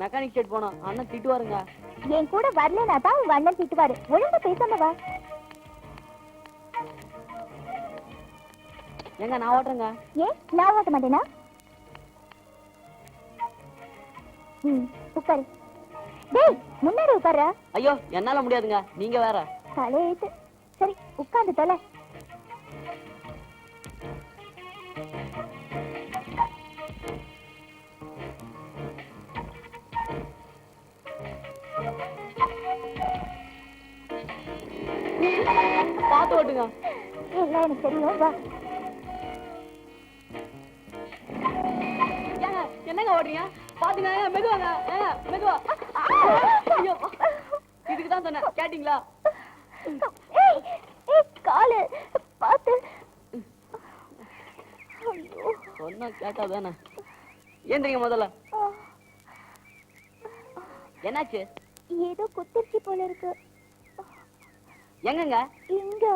Mechanic shed போனோம். அண்ணன் திட்டுவாருங்க. என் கூட வரலனா தான் உங்க அண்ணன் திட்டுவாரு. ஒழுங்கா பேசாம வா. எங்க நான் ஓட்டுறேங்க. ஏன் நான் ஓட்ட மாட்டேனா? உட்காரு. டேய் முன்னாடி உட்கார. ஐயோ என்னால முடியாதுங்க, நீங்க வேற. தலையெழுத்து. சரி உட்கார்ந்து தொலை. பாத்து ஓட்டுங்க. எல்லாம் எனக்கு தெரியும். வா. என்னங்க ஓடுறீங்க? பாத்துங்க, மெதுவாங்க, மெதுவா. ஐயோ இதுக்கு தான் சொன்னேன், கேட்டீங்களா? காலு பாத்து. சொன்னா கேட்டாதானே. ஏந்திரிங்க முதல்ல. என்னாச்சு? ஏதோ குத்திருச்சு போல இருக்கு. எங்கங்க? இங்க.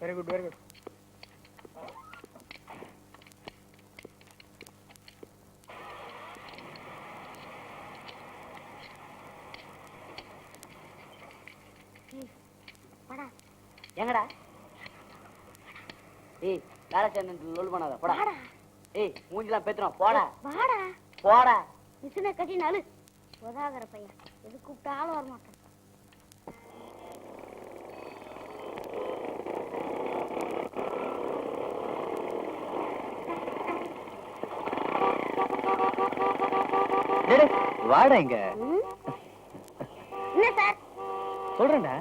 Very good very good. எங்கடா? ஏய் வேலை சேர்ந்து லோல் பண்ணாத, போடா. ஏய் மூஞ்சிலாம் பேத்துறோம், போடா. வாடா போடா. மிஷினை கட்டினாலு உதாகர பையன். எது கூப்பிட்டாலும் வரமாட்டேன். வாடா இங்க. என்ன சார்? சொல்றேன்டா,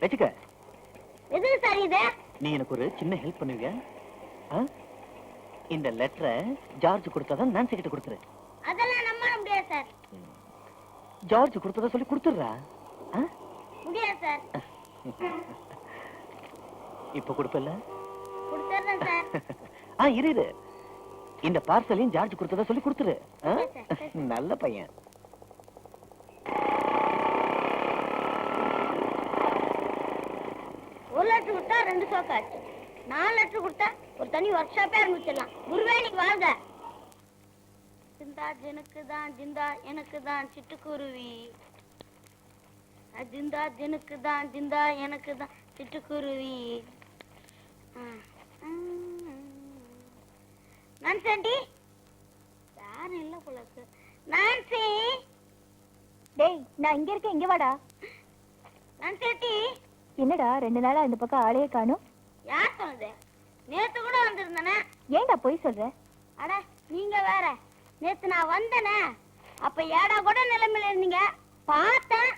வச்சுக்க. எதுக்கு சார் இது? நீ எனக்கு ஒரு சின்ன ஹெல்ப் பண்ணுவீங்க? இந்த லெட்டரை ஜார்ஜ் கொடுத்ததான் நான்சி கிட்ட கொடுத்துரு. அதெல்லாம் நம்ப முடியாது சார். ஜார்ஜ் கொடுத்ததா சொல்லி கொடுத்துடுறா. முடியாது சார். இப்ப கொடுப்பல? கொடுத்துறேன் சார். இரு, இந்த பார்சலையும் ஜார்ஜ் கொடுத்ததா சொல்லி கொடுத்துரு. நல்ல பையன். ஒரு லெட்டர் கொடுத்தா 2 சோக்காச்சு. 4 லெட்டர் கொடுத்தா ஒரு தனி ஒர்க் ஷாப்பே ஆரம்பிச்சிடலாம். குருவே நீங்க வாங்க. ஜிந்தா ஜனுக்குதான், ஜிந்தா எனக்குதான் சிட்டுக்குருவி. ஜிந்தா ஜனுக்குதான், ஜிந்தா எனக்குதான் சிட்டுக்குருவி. நான்சி யாரும் இல்ல போலக்கு. நான்சி. டேய் நான் இங்க இருக்கேன், இங்க வாடா. நான்சி. என்னடா 2 நாளா இந்த பக்கம் ஆளையே காணும்? யார் சொன்னது? நேத்து கூட வந்திருந்தனே. ஏன்டா போய் சொல்ற? அட நீங்க வேற. நேத்து நான் வந்தனே, அப்ப ஏடா கூட நிலைமையில இருந்தீங்க. பார்த்தேன்,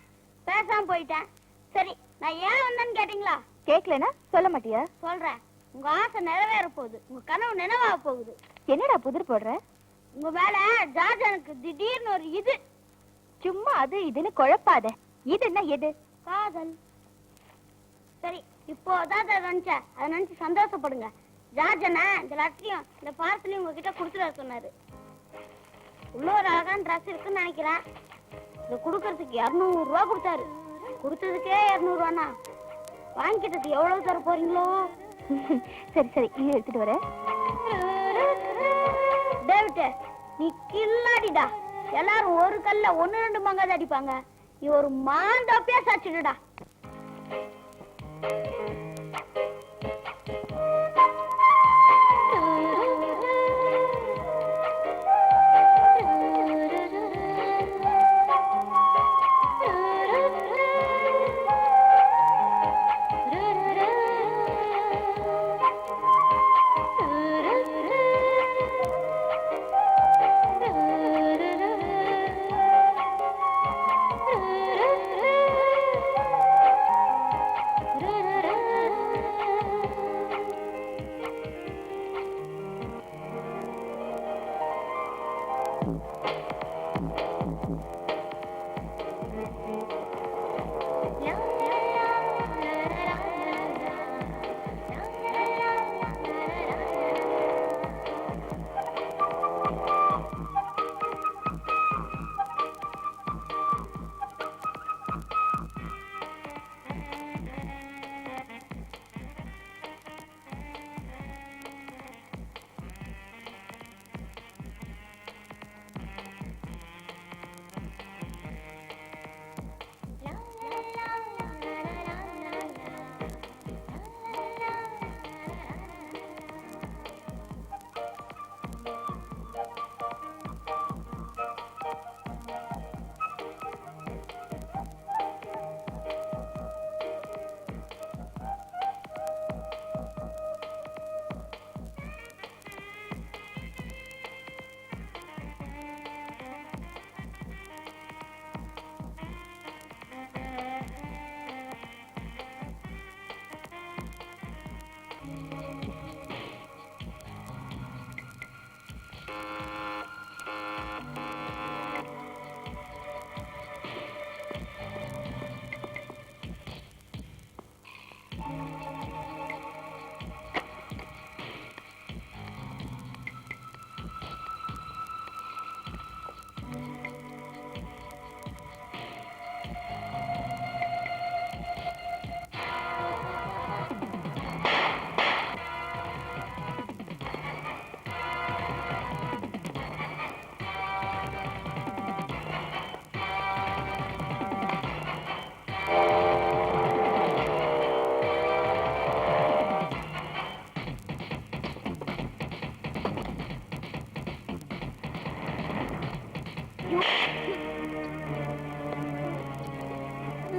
பேசாம போயிட்டேன். சரி நான் ஏன் வந்தேன்னு கேட்டீங்களா? கேட்கலனா சொல்ல மாட்டியா? சொல்றேன். உங்க ஆசை நிறைவேற போகுது. உங்க கனவு நினைவாக போகுது. என்னடா புதிர் போடுற? உங்க மேல ஜார்ஜனுக்கு திடீர்னு ஒரு இது. சும்மா அது இதுன்னு குழப்பாத. இதுன்னா எது? காதல். சரி இப்போதான் நினைச்சேன். அதை நினைச்சு சந்தோஷப்படுங்க. ஜார்ஜனை இந்த லட்சியம் இந்த பார்சலையும் உங்ககிட்ட கொடுத்துட சொன்னாரு. உள்ள ஒரு அழகான ட்ரெஸ் இருக்குன்னு நினைக்கிறேன். இதை கொடுக்கறதுக்கு 200 ரூபா கொடுத்தாரு. கொடுத்ததுக்கே 200 ரூபானா வாங்கிட்டது எவ்வளவு தர போறீங்களோ? சரி சரி இங்க எடுத்துட்டு வரேன். டேவிட் நீ கில்லாடிடா. எல்லாரும் ஒரு கல்ல 1-2 மங்காத அடிப்பாங்க. நீ ஒரு மாந்தோப்பியா சாச்சிடுடா.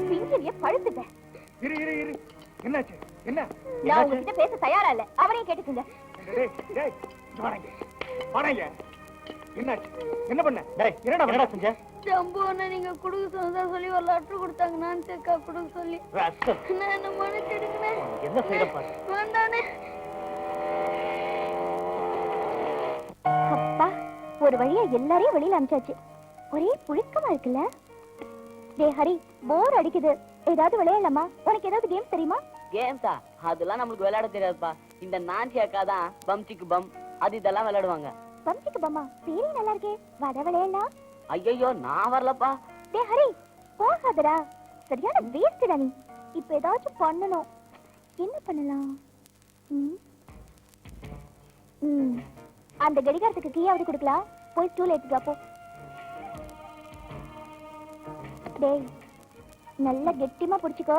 பிஞ்சிய பழுத்துங்க. இரு இரு இரு, என்னாச்சு? என்ன? நான் உங்ககிட்ட பேச தயாரா இல்ல, அவரையும் கேட்டுக்குங்க. டேய் டேய், வாடங்க வாடங்க. என்னாச்சு? என்ன பண்ண? டேய் என்னடா செஞ்ச? ஜம்பு அண்ணா நீங்க குடுக்க சொன்னதா சொல்லி ஒரு லெட்டர் கொடுத்தாங்க, நான் சேர்க்கா குடுக்க சொல்லி. ராஸ்கல். நான் என்ன மன்னிச்சிடுங்கண்ணே. என்ன செய்யற பாரு. வேண்டானே. அப்பா, ஒரு வழியா எல்லாரையும் வெளியில அனுப்பிச்சாச்சு. ஒரே புழுக்கமா இருக்குல்ல? டேய் ஹரி, போர் அடிக்குது, ஏதாவது விளையாடலாமா? உனக்கு ஏதாவது கேம் தெரியுமா? கேம்ஸா? அதெல்லாம் நம்மளுக்கு விளையாட தெரியாதுப்பா. இந்த நான்சி அக்கா தான் பம்சிக்கு பம் அது இதெல்லாம் விளையாடுவாங்க. பம்சிக்கு பம்மா பேரே நல்லா இருக்கே, வட விளையாடலாம். ஐயோ நான் வரலப்பா. டேய் ஹரி, போகாதடா, சரியான வேஸ்டா நீ. இப்ப ஏதாச்சும் பண்ணணும். என்ன பண்ணலாம்? அந்த கடிகாரத்துக்கு கீயாவது கொடுக்கலாம். போய் ஸ்டூல் எடுத்துட்டு போ. டேய் நல்லா கெட்டிமா புடிச்சுக்கோ.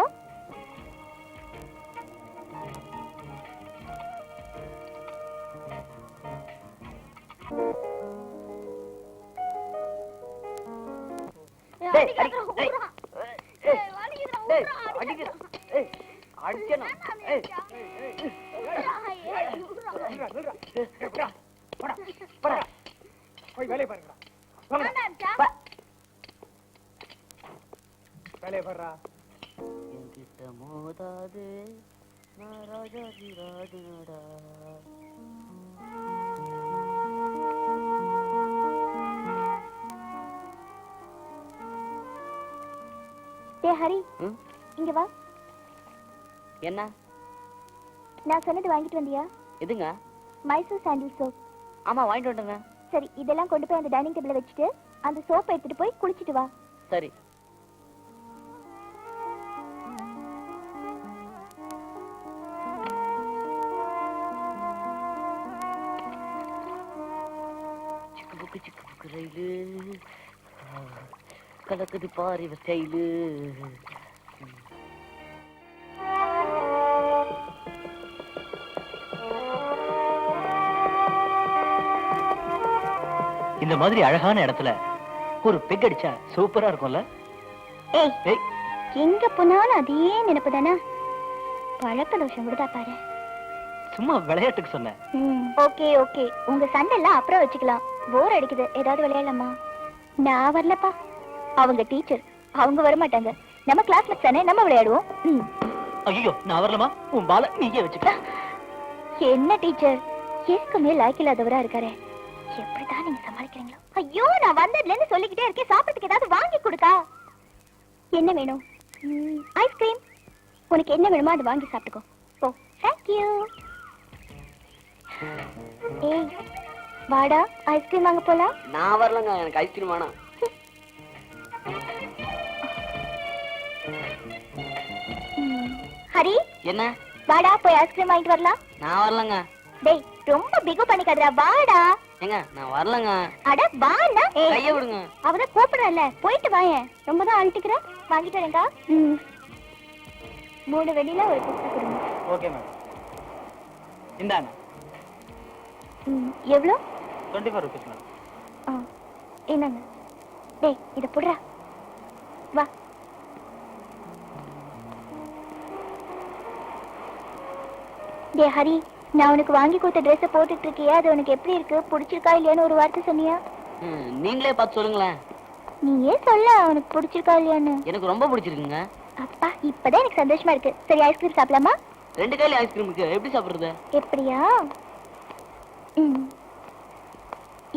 போய் வேலையை பாருங்கடா. வேலையை பாருடா. என்கிட்ட மோதாது நான் ராஜாதி ராஜனடா. டேய் ஹரி, இங்க வா. என்ன? நான் சொன்னது வாங்கிட்டு வந்தியா? எதுங்க? மைசூர் சாண்டில் சோப். ஆமா வாங்கிட்டு வந்துங்க. சரி, இதெல்லாம் கொண்டு போய் அந்த டைனிங் டேபிள்ல வச்சுட்டு அந்த சோப்பை எடுத்துட்டு போய் குளிச்சிட்டு வா. சரி. சிக்கு புக்கு ரயிலு கலக்குது பாரு இவ ஸ்டைலு. இந்த மாதிரி அழகான இடத்துல ஒரு பெக் அடிச்சா சூப்பரா இருக்கும்ல? ஏய், எங்க போனாலும் அதே நினைப்பு தானே. பழக்க தோஷம் விடுதா பாரு. சும்மா விளையாட்டுக்கு சொன்னேன். ஓகே ஓகே, உங்க சண்டை எல்லாம் அப்புறம் வச்சுக்கலாம். போர் அடிக்குது, ஏதாவது விளையாடலாமா? நான் வரலப்பா, அவங்க டீச்சர், அவங்க வர மாட்டாங்க. நம்ம கிளாஸ்மேட்ஸ் தானே, நம்ம விளையாடுவோம். ஐயோ நான் வரலமா, உன் பால நீயே வச்சுக்க. என்ன டீச்சர், எதுக்குமே லாய்க்கு இல்லாதவரா இருக்காரு. எப்படிதான் நீங்க சமாளிக்கிறீங்களோ? ஐயோ, நான் வந்ததுல இருந்து சொல்லிக்கிட்டே இருக்கேன், சாப்பிடறதுக்கு ஏதாவது வாங்கி கொடுக்கா. என்ன வேணும்? ஐஸ்கிரீம். உனக்கு என்ன வேணுமோ அதை வாங்கி சாப்பிட்டுக்கோ. ஓ, தேங்க் யூ. ஏய் வாடா, ஐஸ்கிரீம் வாங்க போலாம். நான் வரலங்க, எனக்கு ஐஸ்கிரீம் வேணாம். ஹரி, என்ன? வாடா போய் ஐஸ்கிரீம் வாங்கிட்டு வரலாம். நான் வரலங்க. டேய் ரொம்ப பிகு பண்ணிக்காதடா, வாடா. ஏங்க நான் வரலங்க. அட வாடா. கைய விடுங்க. அவதான் கூப்பிடுறல, போயிட்டு வாயேன். ரொம்ப தான் அழுத்திக்கிற. வாங்கிட்டு வரேங்கா. 3 வெண்ணிலா ஒரு பிஸ்தா கொடுங்க. Okay ma'am. இந்தாங்க. எவ்வளோ? 24 ரூபீஸ் மேம். என்னங்க? டேய் இத புடுறா. வா. டேய் ஹரி, நான் உனக்கு வாங்கி கொடுத்த ட்ரெஸ் போட்டுட்டு இருக்கியா, அது உனக்கு எப்படி இருக்கு, பிடிச்சிருக்கா இல்லையான்னு ஒரு வார்த்தை சொன்னியா? நீங்களே பார்த்து சொல்லுங்களேன். நீயே சொல்ல, உனக்கு பிடிச்சிருக்கா இல்லையான்னு. எனக்கு ரொம்ப பிடிச்சிருக்குங்க. அப்பா, இப்பதான் எனக்கு சந்தோஷமா இருக்கு. சரி, ஐஸ்கிரீம் சாப்பிடலாமா? 2 கையில ஐஸ்கிரீம் இருக்கு, எப்படி சாப்பிடுறது? எப்படியா?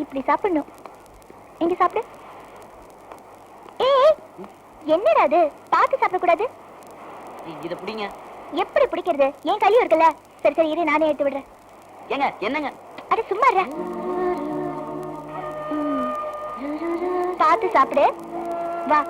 இப்படி சாப்பிடணும். எங்க சாப்பிடு. ஏய், என்னடா அது? பார்த்து சாப்பிடக்கூடாது. இத பிடிங்க. எப்படி பிடிக்கிறது? என் கையும் இருக்குல்ல. சரி சரி இரு, நானே எடுத்து விடுறேன். ஏங்க என்னங்க? அட சும்மா இரு. பார்த்து சாப்பிடு. வா.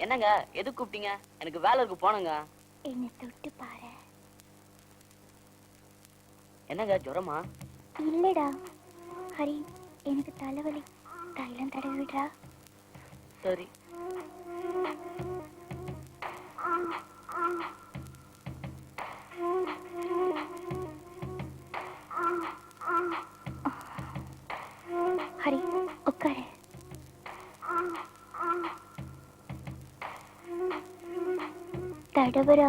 என்னங்க எதுக்கு கூப்பிட்டீங்க? எனக்கு வேலை இருக்கு, போனுங்க. என்ன தொட்டு பாரு. என்னங்க ஜுரமா? இல்லடா ஹரி, எனக்கு தலைவலி. தைலம் தடவி விடுறா. சரி. ஹரி உட்காரு. தடவுறா.